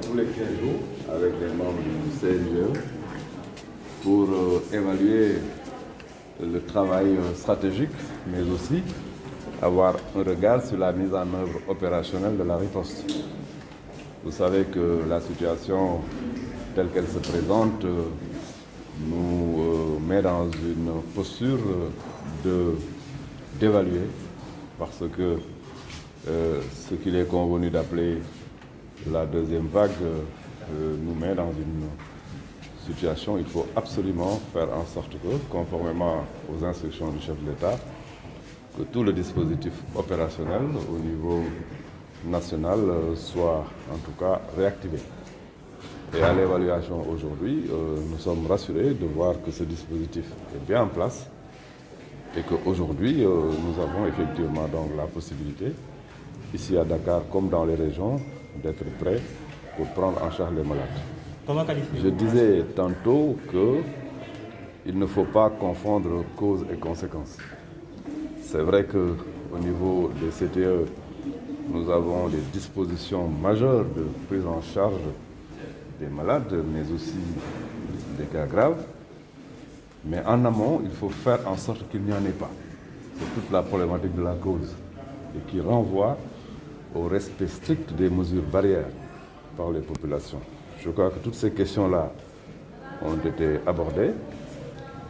tous les 15 jours avec les membres du CNGE pour évaluer le travail stratégique, mais aussi avoir un regard sur la mise en œuvre opérationnelle de la riposte. Vous savez que la situation telle qu'elle se présente nous met dans une posture d'évaluer, parce que ce qu'il est convenu d'appeler la deuxième vague nous met dans une situation où il faut absolument faire en sorte que, conformément aux instructions du chef de l'État, que tout le dispositif opérationnel au niveau national soit en tout cas réactivé. Et à l'évaluation aujourd'hui, nous sommes rassurés de voir que ce dispositif est bien en place et qu'aujourd'hui, nous avons effectivement donc la possibilité, ici à Dakar comme dans les régions, d'être prêts pour prendre en charge les malades. Comment qualifier? Je disais tantôt qu'il ne faut pas confondre cause et conséquences. C'est vrai qu'au niveau des CTE, nous avons des dispositions majeures de prise en charge des malades, mais aussi des cas graves. Mais en amont, il faut faire en sorte qu'il n'y en ait pas. C'est toute la problématique de la cause et qui renvoie au respect strict des mesures barrières par les populations. Je crois que toutes ces questions-là ont été abordées.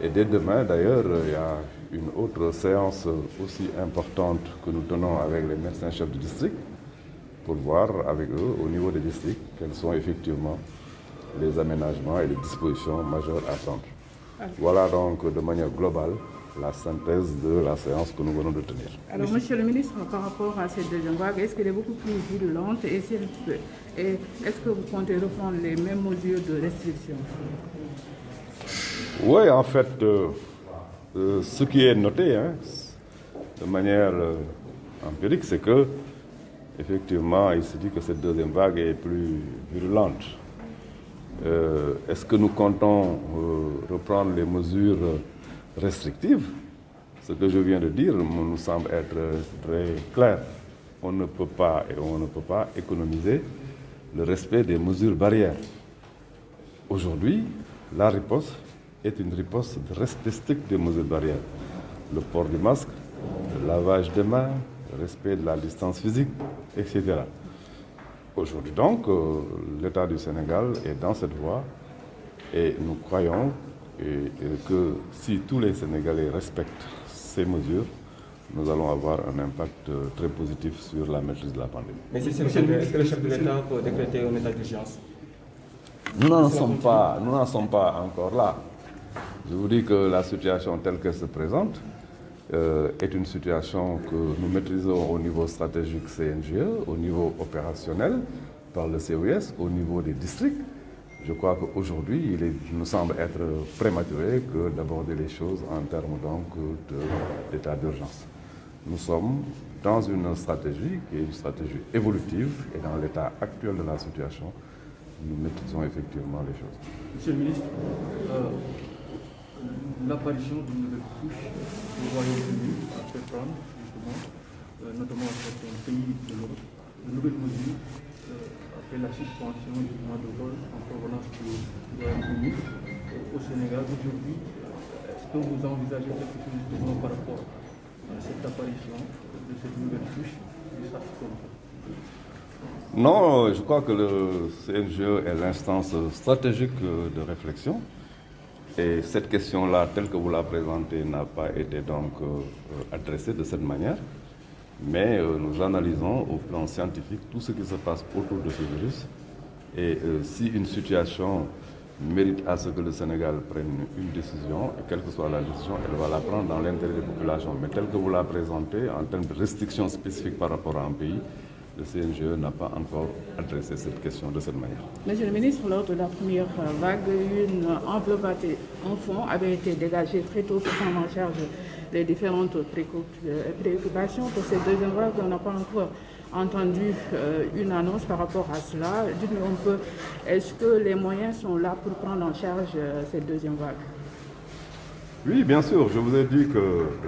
Et dès demain, d'ailleurs, il y a une autre séance aussi importante que nous tenons avec les médecins-chefs du district pour voir avec eux, au niveau des districts, quels sont effectivement les aménagements et les dispositions majeures à prendre. Voilà donc de manière globale la synthèse de la séance que nous venons de tenir. Alors, Monsieur le ministre, par rapport à cette deuxième vague, est-ce qu'elle est beaucoup plus virulente et est-ce que vous comptez reprendre les mêmes mesures de restriction? Oui, en fait, ce qui est noté de manière empirique, c'est que effectivement, il se dit que cette deuxième vague est plus virulente. Est-ce que nous comptons reprendre les mesures restrictives? Ce que je viens de dire nous semble être très clair. On ne peut pas économiser le respect des mesures barrières. Aujourd'hui, la riposte est une riposte de respect strict des mesures barrières. Le port du masque, le lavage des mains, le respect de la distance physique, etc. Aujourd'hui donc, l'État du Sénégal est dans cette voie et nous croyons que si tous les Sénégalais respectent ces mesures, nous allons avoir un impact très positif sur la maîtrise de la pandémie. Mais est-ce que le chef de l'État peut décréter un état d'urgence? Nous n'en sommes pas encore là. Je vous dis que la situation telle qu'elle se présente est une situation que nous maîtrisons au niveau stratégique CNGE, au niveau opérationnel par le COS, au niveau des districts. Je crois qu'aujourd'hui, il nous semble être prématuré que d'aborder les choses en termes donc d'état d'urgence. Nous sommes dans une stratégie qui est une stratégie évolutive et dans l'état actuel de la situation, nous maîtrisons effectivement les choses. Monsieur le ministre, l'apparition d'une nouvelle couche du Royaume-Uni a fait prendre, justement, notamment à certains pays de l'Europe, de nouvelles mesures après la suspension du mois de vol en provenance du Royaume-Uni au Sénégal. Aujourd'hui, est-ce que vous envisagez quelque chose justement par rapport à cette apparition de cette nouvelle couche du SARS-CoV? Non, je crois que le CNGE est l'instance stratégique de réflexion. Et cette question-là, telle que vous la présentez, n'a pas été donc adressée de cette manière. Mais nous analysons au plan scientifique tout ce qui se passe autour de ce virus. Et si une situation mérite à ce que le Sénégal prenne une décision, et quelle que soit la décision, elle va la prendre dans l'intérêt des populations. Mais telle que vous la présentez, en termes de restrictions spécifiques par rapport à un pays, le CNGE n'a pas encore adressé cette question de cette manière. Monsieur le ministre, lors de la première vague, une enveloppe, un fonds avait été dégagé très tôt pour prendre en charge les différentes préoccupations. Pour cette deuxième vague, on n'a pas encore entendu une annonce par rapport à cela. Dites-nous un peu, est-ce que les moyens sont là pour prendre en charge cette deuxième vague? Oui, bien sûr. Je vous ai dit que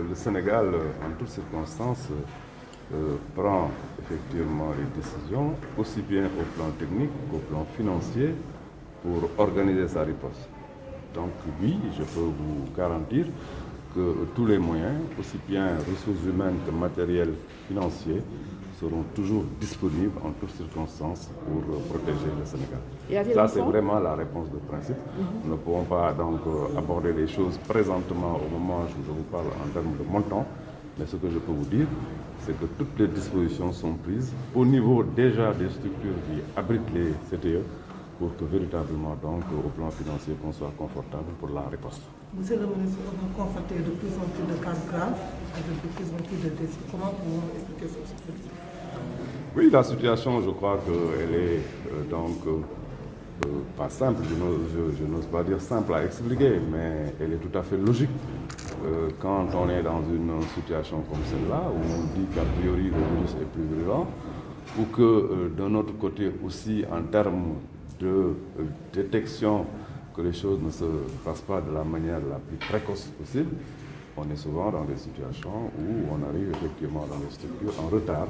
le Sénégal, en toutes circonstances, prend effectivement les décisions, aussi bien au plan technique qu'au plan financier, pour organiser sa riposte. Donc oui, je peux vous garantir que tous les moyens, aussi bien ressources humaines que matériel financier, seront toujours disponibles en toutes circonstances pour protéger le Sénégal. Ça, c'est vraiment la réponse de principe. Nous ne pouvons pas donc aborder les choses présentement au moment où je vous parle en termes de montant, mais ce que je peux vous dire, c'est que toutes les dispositions sont prises au niveau déjà des structures qui abritent les CTE pour que véritablement, donc, au plan financier, qu'on soit confortable pour la riposte. Monsieur le ministre, on a constaté de plus en plus de cas graves, avec de plus en plus de décès. Comment pouvons-nous expliquer ça? Oui, la situation, je crois qu'elle est pas simple, je n'ose pas dire simple à expliquer, mais elle est tout à fait logique. Quand on est dans une situation comme celle-là, où on dit qu'a priori le virus est plus virulent, ou que d'un autre côté aussi, en termes de détection, que les choses ne se passent pas de la manière la plus précoce possible, on est souvent dans des situations où on arrive effectivement dans les structures en retard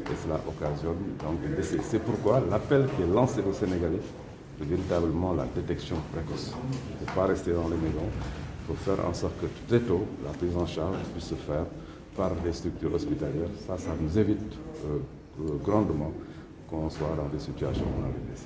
et cela occasionne donc des décès. C'est pourquoi l'appel qui est lancé aux Sénégalais, c'est véritablement la détection précoce. Il ne faut pas rester dans les maisons, il faut faire en sorte que très tôt, la prise en charge puisse se faire par les structures hospitalières. Ça nous évite grandement qu'on soit dans des situations où on a des décès.